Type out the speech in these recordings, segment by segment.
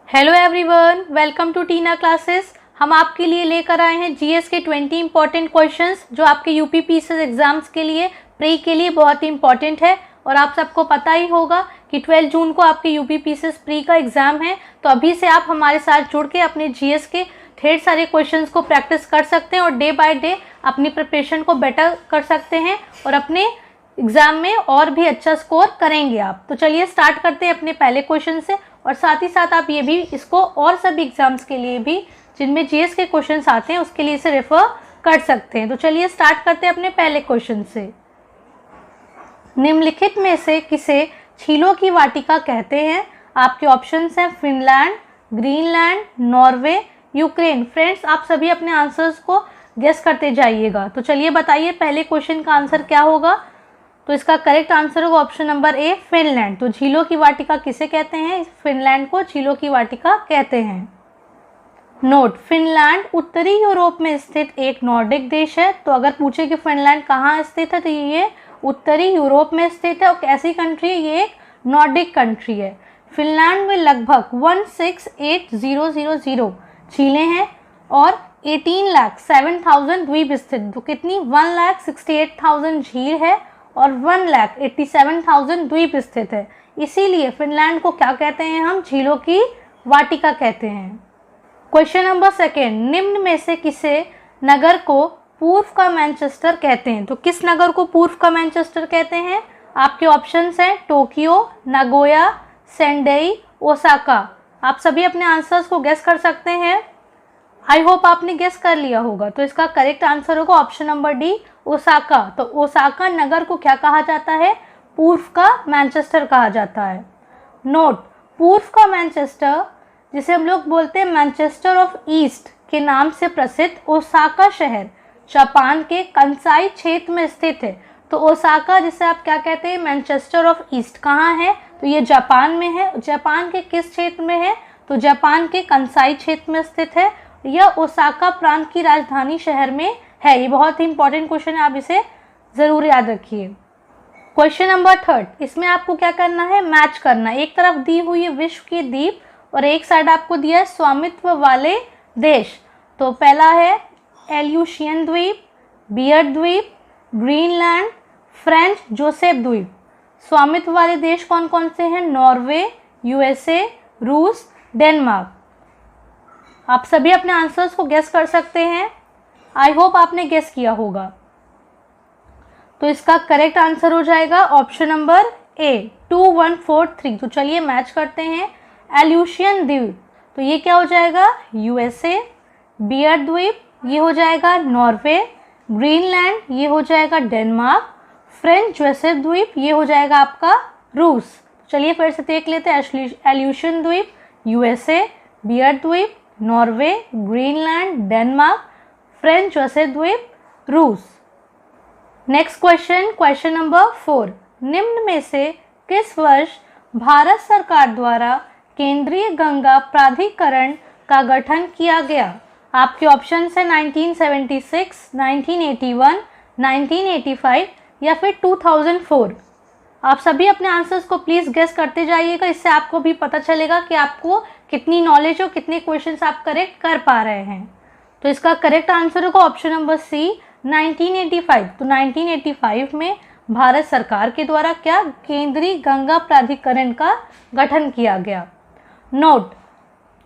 Hello everyone, welcome to Tina classes. हम आपके लिए लेकर आए हैं जीएस के 20 इंपॉर्टेंट क्वेश्चंस जो आपके यूपी पीसीएस एग्जाम्स के लिए प्री के लिए बहुत ही इंपॉर्टेंट है। और आप सबको पता ही होगा कि 12 जून को आपके यूपी पीसीएस प्री का एग्ज़ाम है। तो अभी से आप हमारे साथ जुड़ के अपने जीएस के ढेर सारे क्वेश्चंस को प्रैक्टिस कर सकते हैं और डे बाय डे अपनी प्रिपरेशन को बेटर कर सकते हैं और अपने एग्ज़ाम में और भी अच्छा स्कोर करेंगे आप। तो चलिए स्टार्ट करते हैं अपने पहले क्वेश्चन से। और साथ ही साथ आप ये भी इसको और सभी एग्जाम्स के लिए भी जिनमें जीएस के क्वेश्चंस आते हैं उसके लिए इसे रेफर कर सकते हैं। तो चलिए स्टार्ट करते हैं अपने पहले क्वेश्चन से। निम्नलिखित में से किसे झीलों की वाटिका कहते हैं? आपके ऑप्शंस हैं Finland, Greenland, Norway, Ukraine. Friends, आप सभी अपने आंसर्स को गेस करते जाइएगा। तो चलिए बताइए पहले क्वेश्चन का आंसर क्या होगा। तो इसका करेक्ट आंसर होगा ऑप्शन नंबर ए, फिनलैंड। तो झीलों की वाटिका किसे कहते हैं? फिनलैंड को झीलों की वाटिका कहते हैं। नोट, फिनलैंड उत्तरी यूरोप में स्थित एक नॉर्डिक देश है। तो अगर पूछे कि फिनलैंड कहाँ स्थित है तो ये उत्तरी यूरोप में स्थित है और कैसी कंट्री है? ये एक नॉर्डिक कंट्री है। फिनलैंड में लगभग 168000 झीलें हैं और 18,07,000 द्वीप स्थित। तो कितनी? 1,68,000 झील है और 1,87,000 द्वीप स्थित है। इसीलिए फिनलैंड को क्या कहते हैं? हम झीलों की वाटिका कहते हैं। क्वेश्चन नंबर सेकेंड, निम्न में से किसे नगर को पूर्व का मैनचेस्टर कहते हैं? तो किस नगर को पूर्व का मैनचेस्टर कहते हैं? आपके ऑप्शंस हैं टोक्यो, नागोया, सेंडई, ओसाका। आप सभी अपने आंसर्स को गेस कर सकते हैं। आई होप आपने गेस कर लिया होगा। तो इसका करेक्ट आंसर होगा ऑप्शन नंबर डी, ओसाका। तो ओसाका नगर को क्या कहा जाता है? पूर्व का मैनचेस्टर कहा जाता है। नोट, पूर्व का मैनचेस्टर जिसे हम लोग बोलते हैं मैनचेस्टर ऑफ ईस्ट के नाम से प्रसिद्ध ओसाका शहर जापान के कंसाई क्षेत्र में स्थित है। तो ओसाका जिसे आप क्या कहते हैं? मैनचेस्टर ऑफ ईस्ट कहाँ है? तो ये जापान में है। जापान के किस क्षेत्र में है? तो जापान के कंसाई क्षेत्र में स्थित है। यह ओसाका प्रांत की राजधानी शहर में है। ये बहुत ही इंपॉर्टेंट क्वेश्चन है, आप इसे ज़रूर याद रखिए। क्वेश्चन नंबर थर्ड, इसमें आपको क्या करना है? मैच करना। एक तरफ दी हुई है विश्व की द्वीप और एक साइड आपको दिया है स्वामित्व वाले देश। तो पहला है एल्यूशियन द्वीप, बियर द्वीप, ग्रीनलैंड, फ्रेंच जोसेफ द्वीप। स्वामित्व वाले देश कौन कौन से हैं? नॉर्वे, यूएसए, रूस, डेनमार्क। आप सभी अपने आंसर्स को गेस कर सकते हैं। आई होप आपने गेस किया होगा। तो इसका करेक्ट आंसर हो जाएगा ऑप्शन नंबर ए, 2143। तो चलिए मैच करते हैं। एल्यूशियन द्वीप, तो ये क्या हो जाएगा? यूएसए। बियर द्वीप, ये हो जाएगा नॉर्वे। ग्रीनलैंड, ये हो जाएगा डेनमार्क। फ्रेंच जोसेफ द्वीप, ये हो जाएगा आपका रूस। चलिए फिर से देख लेते हैं। एल्यूशियन द्वीप, यूएसए, बियर द्वीप, Norway, Greenland, Denmark, French Joseph द्वीप, रूस। नेक्स्ट क्वेश्चन, क्वेश्चन नंबर 4, निम्न में से किस वर्ष भारत सरकार द्वारा केंद्रीय गंगा प्राधिकरण का गठन किया गया? आपके ऑप्शन है 1976, 1981, 1985 या फिर 2004। आप सभी अपने आंसर्स को प्लीज़ गेस करते जाइएगा। इससे आपको भी पता चलेगा कि आपको कितनी नॉलेज और कितने क्वेश्चंस आप करेक्ट कर पा रहे हैं। तो इसका करेक्ट आंसर होगा ऑप्शन नंबर सी, 1985। तो 1985 में भारत सरकार के द्वारा क्या? केंद्रीय गंगा प्राधिकरण का गठन किया गया। नोट,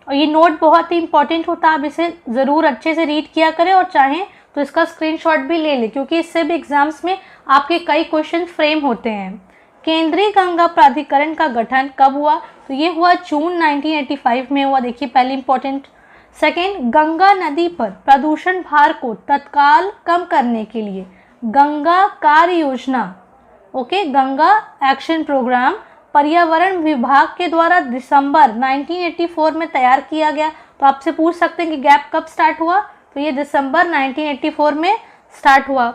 और ये नोट बहुत ही इंपॉर्टेंट होता है, आप इसे ज़रूर अच्छे से रीड किया करें और चाहें तो इसका स्क्रीनशॉट भी ले लें क्योंकि इससे भी एग्जाम्स में आपके कई क्वेश्चन फ्रेम होते हैं। केंद्रीय गंगा प्राधिकरण का गठन कब हुआ? तो ये हुआ जून 1985 में हुआ। देखिए पहले इंपॉर्टेंट। सेकेंड, गंगा नदी पर प्रदूषण भार को तत्काल कम करने के लिए गंगा कार्य योजना, ओके, गंगा एक्शन प्रोग्राम पर्यावरण विभाग के द्वारा दिसंबर 1984 में तैयार किया गया। तो आपसे पूछ सकते हैं कि गैप कब स्टार्ट हुआ? तो ये दिसंबर 1984 में स्टार्ट हुआ।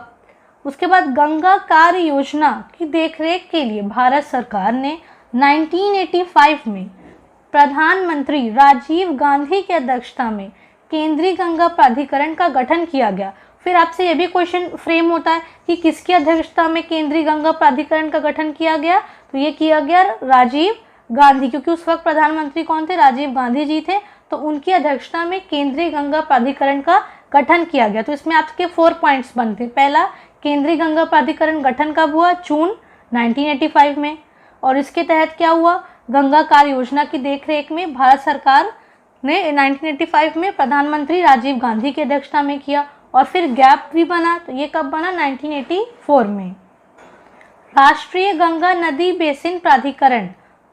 उसके बाद गंगा कार्य योजना की देखरेख के लिए भारत सरकार ने 1985 में प्रधानमंत्री राजीव गांधी की अध्यक्षता में केंद्रीय गंगा प्राधिकरण का गठन किया गया। फिर आपसे यह भी क्वेश्चन फ्रेम होता है कि किसकी अध्यक्षता में केंद्रीय गंगा प्राधिकरण का गठन किया गया? तो ये किया गया राजीव गांधी, क्योंकि उस वक्त प्रधानमंत्री कौन थे, राजीव गांधी जी थे, तो उनकी अध्यक्षता में केंद्रीय गंगा प्राधिकरण का गठन किया गया। तो इसमें आपके 4 पॉइंट्स बनते। पहला, केंद्रीय गंगा प्राधिकरण गठन कब हुआ, जून 1985 में, और इसके तहत क्या हुआ, गंगा कार्य योजना की देखरेख में भारत सरकार ने 1985 में प्रधानमंत्री राजीव गांधी की अध्यक्षता में किया, और फिर गैप भी बना, तो ये कब बना, 1984 में। राष्ट्रीय गंगा नदी बेसिन प्राधिकरण,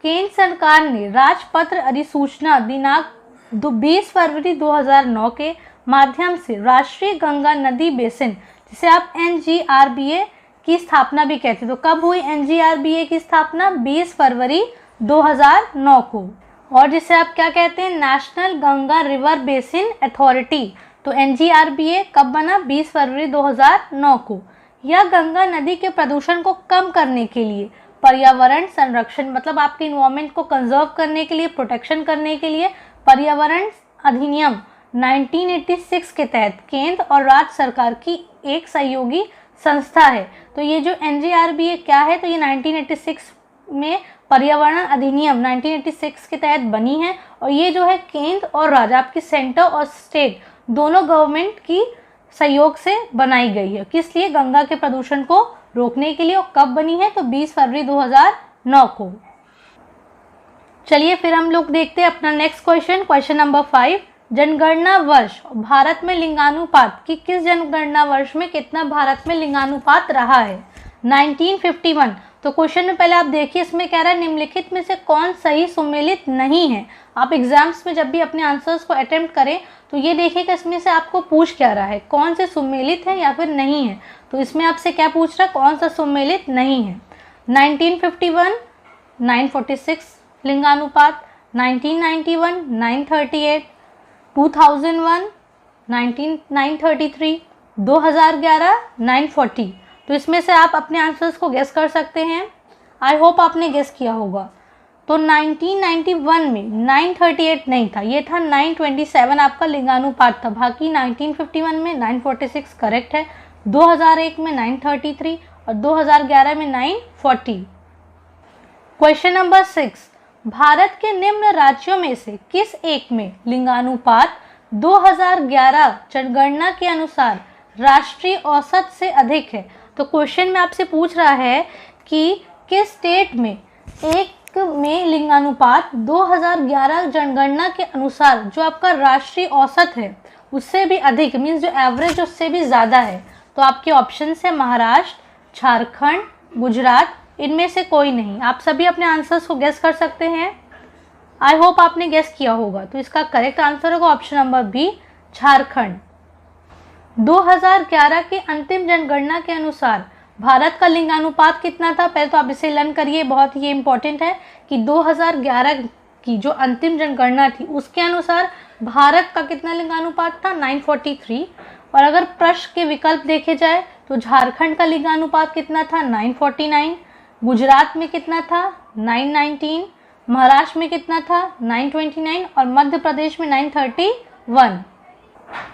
केंद्र सरकार ने राजपत्र अधिसूचना दिनांक 20 फरवरी 2009 के माध्यम से राष्ट्रीय गंगा नदी बेसिन, जिसे आप NGRBA की स्थापना भी कहते हैं। तो कब हुई NGRBA की स्थापना, 20 फरवरी 2009 को, और जिसे आप क्या कहते हैं, national Ganga river basin authority. तो NGRBA कब बना, 20 फरवरी 2009 को। यह गंगा नदी के प्रदूषण को कम करने के लिए, पर्यावरण संरक्षण, मतलब आपके इन्वायरमेंट को कंजर्व करने के लिए, प्रोटेक्शन करने के लिए पर्यावरण अधिनियम 1986 के तहत केंद्र और राज्य सरकार की एक सहयोगी संस्था है। तो ये जो NGRBA क्या है, तो ये 1986 में पर्यावरण अधिनियम 1986 के तहत बनी है, और ये जो है केंद्र और राज्य, आपकी सेंटर और स्टेट दोनों गवर्नमेंट की सहयोग से बनाई गई है। किस लिए, गंगा के प्रदूषण को रोकने के लिए। और कब बनी है, तो 20 फरवरी 2009 को। चलिए फिर हम लोग देखते हैं अपना नेक्स्ट क्वेश्चन, क्वेश्चन नंबर 5। जनगणना वर्ष, भारत में लिंगानुपात कि किस जनगणना वर्ष में कितना भारत में लिंगानुपात रहा है, 1951। तो क्वेश्चन में पहले आप देखिए, इसमें कह रहा है निम्नलिखित में से कौन सही सुमेलित नहीं है। आप एग्जाम्स में जब भी अपने आंसर्स को अटेम्प्ट करें तो ये देखिए कि इसमें से आपको पूछ क्या रहा है, कौन से सुमेलित है या फिर नहीं है। तो इसमें आपसे क्या पूछ रहा है, कौन सा सुमेलित नहीं है। 1951 946 लिंगानुपात, 1991 938, 2001 933, 2011 940। तो इसमें से आप अपने आंसर्स को गेस कर सकते हैं। आई होप आपने गेस किया होगा। तो 1991 में 938 नहीं था, ये था 927 आपका लिंगानुपात था। बाकी 1951 में 946 करेक्ट है, 2001 में 933 और 2011 में 940। क्वेश्चन नंबर 6, भारत के निम्न राज्यों में से किस एक में लिंगानुपात 2011 जनगणना के अनुसार राष्ट्रीय औसत से अधिक है। तो क्वेश्चन में आपसे पूछ रहा है कि किस स्टेट में एक में लिंगानुपात 2011 जनगणना के अनुसार जो आपका राष्ट्रीय औसत है उससे भी अधिक, मीन्स जो एवरेज उससे भी ज़्यादा है। तो आपके ऑप्शन है महाराष्ट्र, झारखंड, गुजरात, इनमें से कोई नहीं। आप सभी अपने आंसर्स को गेस कर सकते हैं। आई होप आपने गेस किया होगा। तो इसका करेक्ट आंसर होगा ऑप्शन नंबर बी, झारखंड। 2011 की अंतिम जनगणना के अनुसार भारत का लिंगानुपात कितना था, पहले तो आप इसे लर्न करिए, बहुत ही इम्पोर्टेंट है कि 2011 की जो अंतिम जनगणना थी उसके अनुसार भारत का कितना लिंगानुपात था, 943। और अगर प्रश्न के विकल्प देखे जाए तो झारखंड का लिंगानुपात कितना था, 949, गुजरात में कितना था, 919, महाराष्ट्र में कितना था, 929 और मध्य प्रदेश में 931।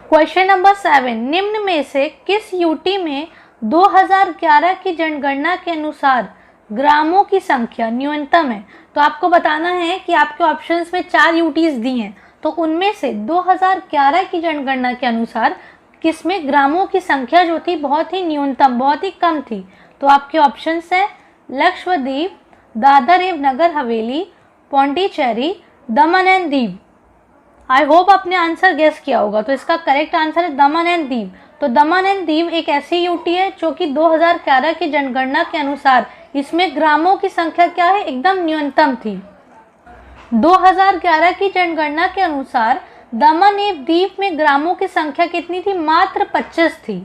क्वेश्चन नंबर 7, निम्न में से किस यूटी में 2011 की जनगणना के अनुसार ग्रामों की संख्या न्यूनतम है। तो आपको बताना है कि आपके ऑप्शंस में 4 यूटीज दी हैं, तो उनमें से 2011 की जनगणना के अनुसार किसमें ग्रामों की संख्या जो थी बहुत ही न्यूनतम, बहुत ही कम थी। तो आपके ऑप्शंस हैं लक्षद्वीप, दादर एवं नगर हवेली, पौंडीचेरी, दमन एंड दीव। आई होप आपने आंसर गेस किया होगा। तो इसका करेक्ट आंसर है दमन एंड दीव। तो दमन एंड दीव एक ऐसी यूटी है जो कि 2011 की जनगणना के अनुसार इसमें ग्रामों की संख्या क्या है, एकदम न्यूनतम थी। 2011 की जनगणना के अनुसार दमन एवं दीव में ग्रामों की संख्या कितनी थी, मात्र 25 थी।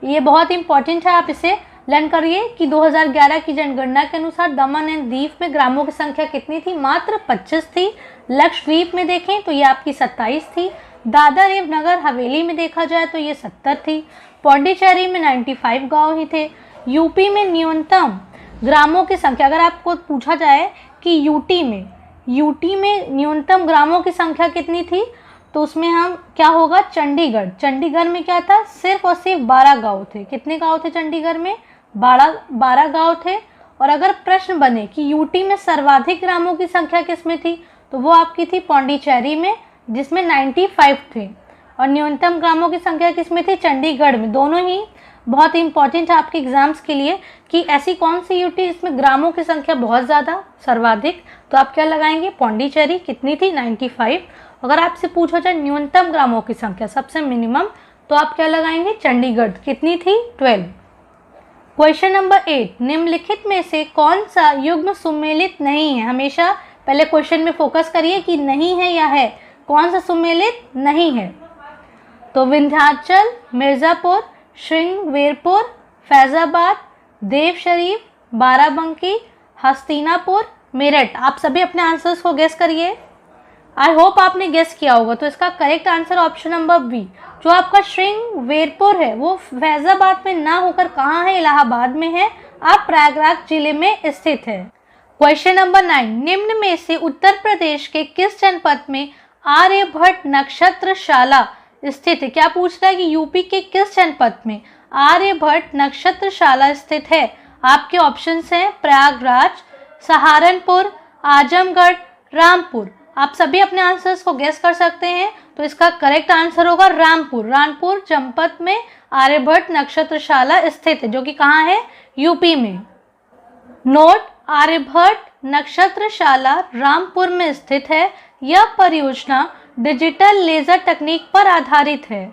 ये बहुत इंपॉर्टेंट है, आप इसे लर्न करिए कि 2011 की जनगणना के अनुसार दमन एंड दीव में ग्रामों की संख्या कितनी थी, मात्र 25 थी। लक्षद्वीप में देखें तो ये आपकी 27 थी। दादर एवं नगर हवेली में देखा जाए तो ये 70 थी। पौंडीचेरी में 95 गांव ही थे। यूपी में न्यूनतम ग्रामों की संख्या, अगर आपको पूछा जाए कि यूटी में न्यूनतम ग्रामों की संख्या कितनी थी, तो उसमें हम क्या होगा, चंडीगढ़ में क्या था, सिर्फ और सिर्फ 12 गाँव थे। कितने गाँव थे चंडीगढ़ में, 12 गाँव थे। और अगर प्रश्न बने कि यूटी में सर्वाधिक ग्रामों की संख्या किसमें थी, तो वो आपकी थी पौंडीचेरी में, जिसमें 95 थे। और न्यूनतम ग्रामों की संख्या किसमें थी? चंडीगढ़ में। दोनों ही बहुत इंपॉर्टेंट है आपके एग्जाम्स के लिए कि ऐसी कौन सी यूटी जिसमें ग्रामों की संख्या बहुत ज़्यादा, सर्वाधिक, तो आप क्या लगाएंगे? पौंडीचेरी। कितनी थी? 95। अगर आपसे पूछा जाए न्यूनतम ग्रामों की संख्या, सबसे मिनिमम, तो आप क्या लगाएंगे? चंडीगढ़। कितनी थी? 12। क्वेश्चन नंबर 8, निम्नलिखित में से कौन सा युग्म सुमेलित नहीं है? हमेशा पहले क्वेश्चन में फोकस करिए कि नहीं है या है, कौन सा सुमेलित नहीं है। तो विंध्याचल, मिर्ज़ापुर, श्रृंगवेरपुर, फैज़ाबाद, देव शरीफ, बाराबंकी, हस्तिनापुर, मेरठ। आप सभी अपने आंसर्स को गेस करिए। आई होप आपने गेस किया होगा। तो इसका correct answer option number B, जो आपका श्रृंगवेरपुर है वो फैज़ाबाद में ना होकर कहाँ है? इलाहाबाद में है। आप प्रयागराज जिले में स्थित है। क्वेश्चन नंबर 9, निम्न में से उत्तर प्रदेश के किस जनपद में आर्यभट्ट नक्षत्रशाला स्थित है? क्या पूछ रहा है कि यूपी के किस जनपद में आर्यभट्ट नक्षत्रशाला स्थित है? आपके ऑप्शंस हैं प्रयागराज, सहारनपुर, आजमगढ़, रामपुर। आप सभी अपने आंसर्स को गेस कर सकते हैं। तो इसका करेक्ट आंसर होगा रामपुर। रामपुर जनपद में आर्यभट्ट नक्षत्रशाला स्थित है, जो कि कहाँ है? यूपी में। नोट, आर्यभट्ट नक्षत्रशाला रामपुर में स्थित है। यह परियोजना डिजिटल लेजर तकनीक पर आधारित है।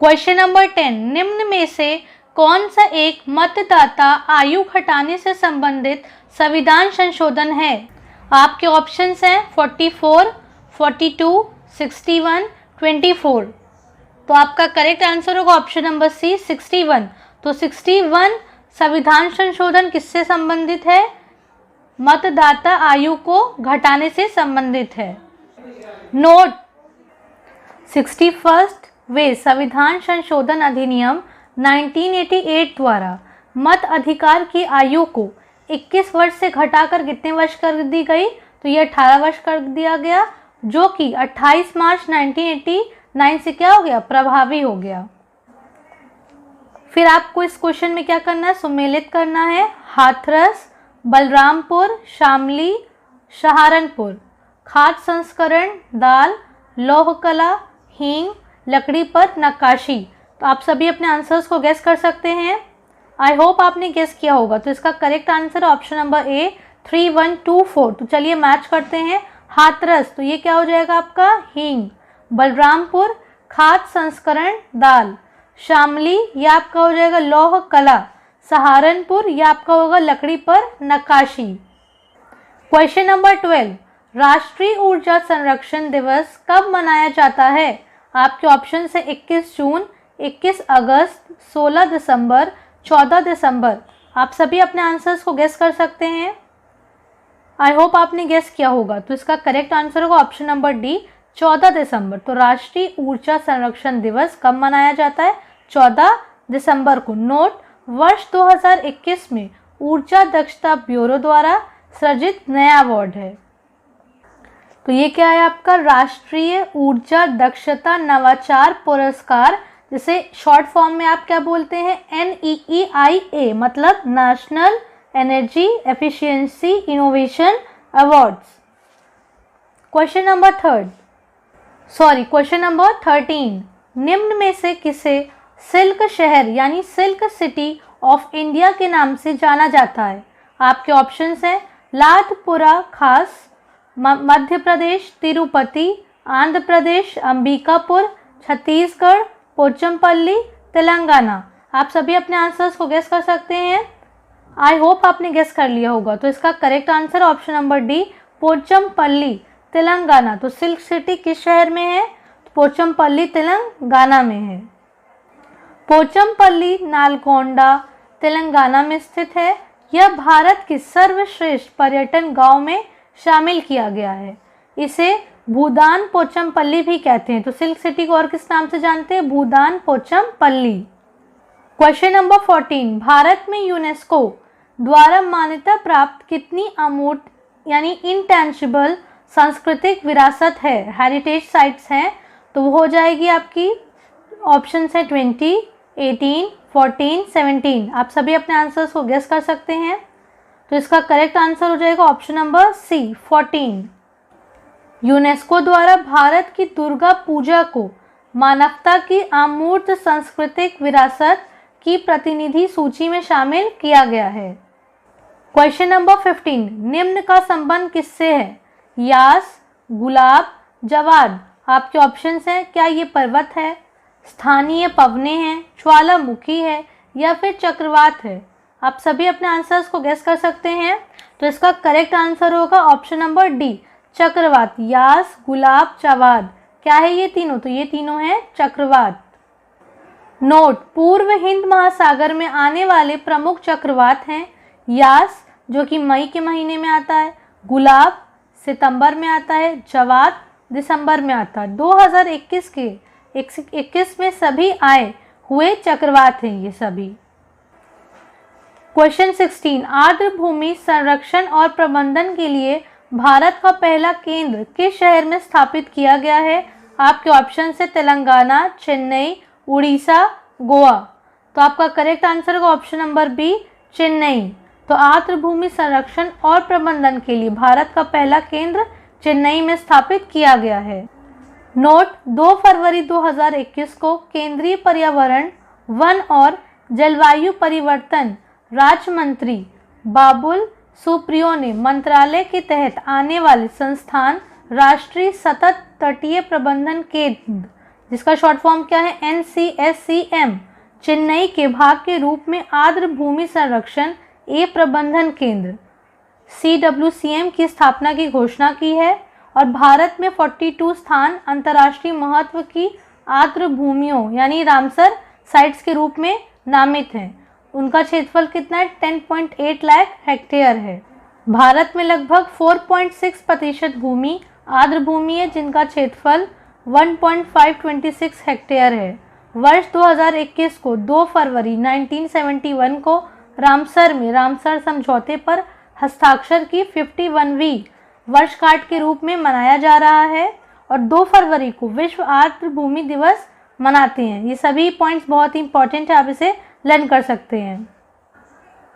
क्वेश्चन नंबर 10, निम्न में से कौन सा एक मतदाता आयु घटाने से संबंधित संविधान संशोधन है? आपके ऑप्शंस हैं 44, 42, 61, 24। तो आपका करेक्ट आंसर होगा ऑप्शन नंबर सी, 61। तो 61 संविधान संशोधन किससे संबंधित है? मतदाता आयु को घटाने से संबंधित है। नोट, 61 वे संविधान संशोधन अधिनियम 1988 द्वारा मत अधिकार की आयु को 21 वर्ष से घटाकर कितने वर्ष कर दी गई? तो ये 18 वर्ष कर दिया गया, जो कि 28 मार्च 1989 से क्या हो गया? प्रभावी हो गया। फिर आपको इस क्वेश्चन में क्या करना है? सुमेलित करना है। हाथरस, बलरामपुर, शामली, सहारनपुर। खाद्य संस्करण, दाल, लौह कला, हींग, लकड़ी पर नक्काशी। तो आप सभी अपने आंसर्स को गेस कर सकते हैं। आई होप आपने गेस किया होगा। तो इसका correct answer option number A, 3, 1, 2, 4। तो चलिए मैच करते हैं। हाथरस, तो ये क्या हो जाएगा आपका? हींग। बलरामपुर, खाद्य संस्करण, दाल। शामली, ये आपका हो जाएगा लौह कला। सहारनपुर, ये आपका होगा लकड़ी पर नक्काशी। क्वेश्चन नंबर 12, राष्ट्रीय ऊर्जा संरक्षण दिवस कब मनाया जाता है? आपके ऑप्शन है 21 जून, 21 अगस्त, 16 दिसंबर, 14 दिसंबर। आप सभी अपने आंसर्स को गेस कर सकते हैं। आई होप आपने गेस किया होगा। तो इसका करेक्ट आंसर होगा ऑप्शन नंबर डी, 14 दिसंबर। तो राष्ट्रीय ऊर्जा संरक्षण दिवस कब मनाया जाता है? 14 दिसंबर को। नोट, वर्ष 2021 में ऊर्जा दक्षता ब्यूरो द्वारा सृजित नया अवार्ड है। तो ये क्या है आपका? राष्ट्रीय ऊर्जा दक्षता नवाचार पुरस्कार, जिसे शॉर्ट फॉर्म में आप क्या बोलते हैं? NEEIA, मतलब national energy efficiency innovation awards. Question number 13, निम्न में से किसे सिल्क शहर यानी सिल्क सिटी ऑफ इंडिया के नाम से जाना जाता है? आपके ऑप्शंस हैं लादपुरा खास, मध्य प्रदेश तिरुपति, आंध्र प्रदेश अंबिकापुर, छत्तीसगढ़ पोचमपल्ली, तेलंगाना। आप सभी अपने आंसर्स को गेस कर सकते हैं। आई होप आपने गेस कर लिया होगा। तो इसका correct answer option number D, Pochampally, Telangana. तो सिल्क सिटी किस शहर में है? पोचमपल्ली तेलंगाना में है। पोचमपल्ली नालगोंडा तेलंगाना में स्थित है। यह भारत की सर्वश्रेष्ठ पर्यटन गांव में शामिल किया गया है। इसे भूदान पोचमपल्ली भी कहते हैं। तो सिल्क सिटी को और किस नाम से जानते हैं? भूदान पोचमपल्ली। क्वेश्चन नंबर 14, भारत में यूनेस्को द्वारा मान्यता प्राप्त कितनी अमूर्त यानी इंटेंजिबल सांस्कृतिक विरासत है, हेरिटेज साइट्स हैं? तो वो हो जाएगी आपकी ऑप्शन है 20, 18, 14, 17। आप सभी अपने आंसर्स को गेस कर सकते हैं। तो इसका करेक्ट आंसर हो जाएगा ऑप्शन नंबर सी 14। यूनेस्को द्वारा भारत की दुर्गा पूजा को मानवता की अमूर्त सांस्कृतिक विरासत की प्रतिनिधि सूची में शामिल किया गया है। क्वेश्चन नंबर 15, निम्न का संबंध किससे है? यास, गुलाब, जवाद। आपके ऑप्शंस हैं, क्या ये पर्वत है, स्थानीय पवने हैं, ज्वालामुखी है या फिर चक्रवात है? आप सभी अपने आंसर्स को गेस कर सकते हैं। तो इसका करेक्ट आंसर होगा ऑप्शन नंबर डी, चक्रवात। यास, गुलाब, जवाद, क्या है ये तीनों? तो ये तीनों हैं चक्रवात। नोट, पूर्व हिंद महासागर में आने वाले प्रमुख चक्रवात हैं यास जो कि मई के महीने में आता है, गुलाब सितंबर में आता है, जवाद दिसंबर में आता है। 2021 में सभी आए हुए चक्रवात हैं ये सभी। क्वेश्चन 16, आर्द्र भूमि संरक्षण और प्रबंधन के लिए भारत का पहला केंद्र किस शहर में स्थापित किया गया है? आपके ऑप्शन है तेलंगाना, चेन्नई, उड़ीसा, गोवा। तो आपका करेक्ट आंसर होगा ऑप्शन नंबर बी, चेन्नई। तो आर्द्र भूमि संरक्षण और प्रबंधन के लिए भारत का पहला केंद्र चेन्नई में स्थापित किया गया है। नोट, 2 फरवरी 2021 को केंद्रीय पर्यावरण, वन और जलवायु परिवर्तन राज्य मंत्री बाबुल सुप्रियो ने मंत्रालय के तहत आने वाले संस्थान राष्ट्रीय सतत तटीय प्रबंधन केंद्र, जिसका शॉर्ट फॉर्म क्या है, NCSCM, चेन्नई के भाग के रूप में आर्द्र भूमि संरक्षण एवं प्रबंधन केंद्र CWCM की स्थापना की घोषणा की है और भारत में 42 स्थान अंतर्राष्ट्रीय महत्व की आर्द्र भूमियों यानी रामसर साइट्स के रूप में नामित हैं। उनका क्षेत्रफल कितना है? 10.8 लाख हेक्टेयर है। भारत में लगभग 4.6% भूमि आर्द्र भूमि है जिनका क्षेत्रफल 1.526 हेक्टेयर है। वर्ष 2021 को 2 फरवरी 1971 को रामसर में रामसर समझौते पर हस्ताक्षर की 51वीं वर्षगांठ के रूप में मनाया जा रहा है और 2 फरवरी को विश्व आर्द्र भूमि दिवस मनाते हैं। ये सभी पॉइंट्स बहुत ही इंपॉर्टेंट है, आप इसे लर्न कर सकते हैं।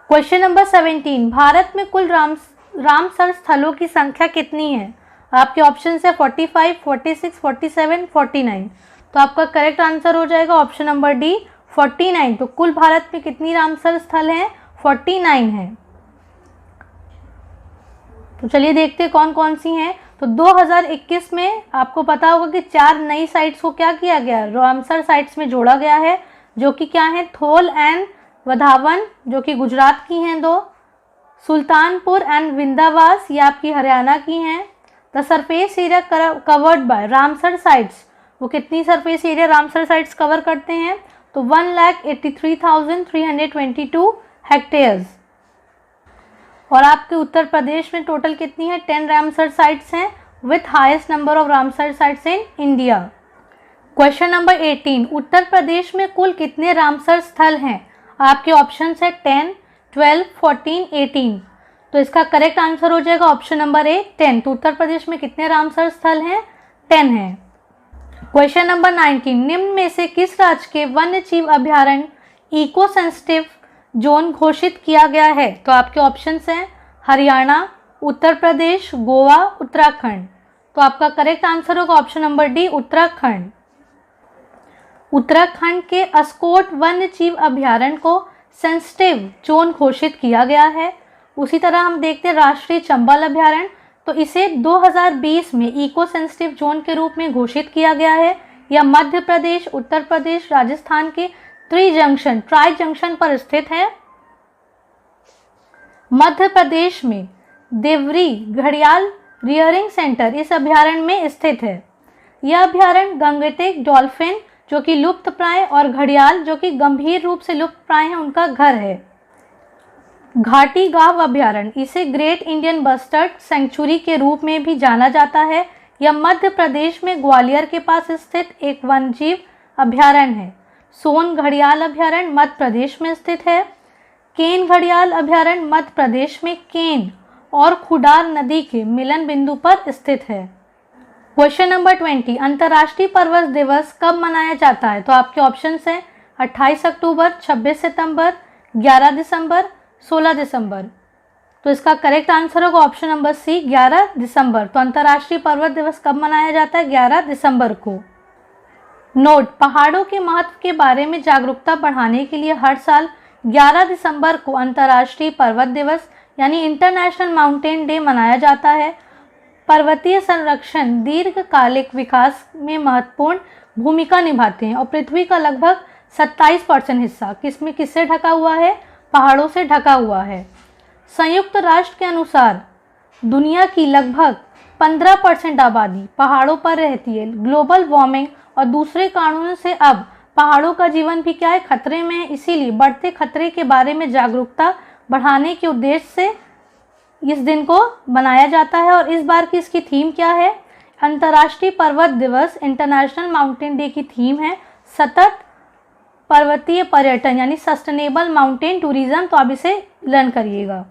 क्वेश्चन नंबर 17, भारत में कुल रामसर स्थलों की संख्या कितनी है? आपके ऑप्शन है 45, 46, 47, 49। तो आपका करेक्ट आंसर हो जाएगा ऑप्शन नंबर डी, 49। तो कुल भारत में कितनी रामसर स्थल हैं? 49 हैं। तो चलिए देखते हैं कौन कौन सी हैं। तो 2021 में आपको पता होगा कि 4 नई साइट्स को क्या किया गया, रामसर साइट्स में जोड़ा गया है, जो कि क्या है, थोल एंड वधावन जो कि गुजरात की हैं 2, सुल्तानपुर एंड विंदावास ये आपकी हरियाणा की हैं। The surface area covered by Ramsar sites, वो कितनी surface area Ramsar sites cover करते हैं? तो 1,83,322 हेक्टेयर्स। और आपके उत्तर प्रदेश में टोटल कितनी है? 10 रामसर साइट्स हैं with highest number of Ramsar sites in India. Question number 18, Uttar Pradesh में कुल कितने रामसर स्थल हैं? आपके ऑप्शंस है 10, 12, 14, 18। तो इसका करेक्ट आंसर हो जाएगा ऑप्शन नंबर ए, 10। तो उत्तर प्रदेश में कितने रामसर स्थल हैं? 10 हैं। क्वेश्चन नंबर 19, निम्न में से किस राज्य के वन्य जीव अभयारण्य इको सेंसिटिव जोन घोषित किया गया है? तो आपके ऑप्शंस हैं हरियाणा, उत्तर प्रदेश, गोवा, उत्तराखंड। तो आपका करेक्ट आंसर होगा option number D, Uttarakhand. Uttarakhand के अस्कोट वन्य जीव अभयारण्य को सेंसिटिव जोन घोषित किया गया है। उसी तरह हम देखते हैं राष्ट्रीय चंबल अभयारण्य, तो इसे 2020 में इको सेंसिटिव जोन के रूप में घोषित किया गया है। यह मध्य प्रदेश, उत्तर प्रदेश, राजस्थान के ट्राई जंक्शन पर स्थित है। मध्य प्रदेश में देवरी घड़ियाल रियरिंग सेंटर इस अभयारण्य में स्थित है। यह अभयारण्य गंगेटिक डॉल्फिन जो कि लुप्त प्राय और घड़ियाल जो कि गंभीर रूप से लुप्त प्राय हैं उनका घर है। घाटी गांव अभयारण्य, इसे ग्रेट इंडियन बस्टर्ड सेंचुरी के रूप में भी जाना जाता है। यह मध्य प्रदेश में ग्वालियर के पास स्थित एक वन्यजीव अभयारण्य है। सोन घड़ियाल अभयारण्य मध्य प्रदेश में स्थित है। केन घड़ियाल अभयारण्य मध्य प्रदेश में केन और खुडार नदी के मिलन बिंदु पर स्थित है। क्वेश्चन नंबर 20, अंतर्राष्ट्रीय पर्वत दिवस कब मनाया जाता है? तो आपके ऑप्शंस हैं 28 अक्टूबर, 26 सितंबर, 11 दिसंबर, 16 दिसंबर। तो इसका करेक्ट आंसर होगा ऑप्शन नंबर सी 11 दिसंबर। तो अंतर्राष्ट्रीय पर्वत दिवस कब मनाया जाता है? 11 दिसंबर को। नोट, पहाड़ों के महत्व के बारे में जागरूकता बढ़ाने के लिए हर साल 11 दिसंबर को अंतर्राष्ट्रीय पर्वत दिवस यानी इंटरनेशनल माउंटेन डे मनाया जाता है। पर्वतीय संरक्षण दीर्घकालिक विकास में महत्वपूर्ण भूमिका निभाते हैं और पृथ्वी का लगभग 27% हिस्सा किससे ढका हुआ है? पहाड़ों से ढका हुआ है। संयुक्त राष्ट्र के अनुसार दुनिया की लगभग 15% आबादी पहाड़ों पर रहती है। ग्लोबल वार्मिंग और दूसरे कारणों से अब पहाड़ों का जीवन भी क्या है? खतरे में है। इसीलिए बढ़ते खतरे के बारे में जागरूकता बढ़ाने के उद्देश्य से इस दिन को मनाया जाता है। और इस बार की इसकी थीम क्या है? अंतर्राष्ट्रीय पर्वत दिवस इंटरनेशनल माउंटेन डे की थीम है सतत पर्वतीय पर्यटन यानी सस्टेनेबल माउंटेन टूरिज्म। तो आप इसे लर्न करिएगा।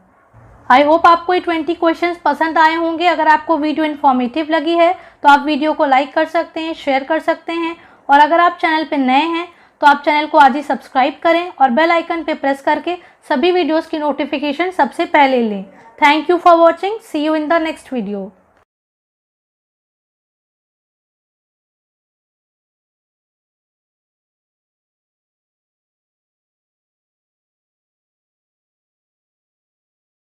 आई होप आपको ये 20 क्वेश्चंस पसंद आए होंगे। अगर आपको वीडियो इन्फॉर्मेटिव लगी है तो आप वीडियो को लाइक कर सकते हैं, शेयर कर सकते हैं, और अगर आप चैनल पे नए हैं तो आप चैनल को आज ही सब्सक्राइब करें और बेल आइकन पे प्रेस करके सभी वीडियोस की नोटिफिकेशन सबसे पहले लें। Thank you for watching. See you in the next video.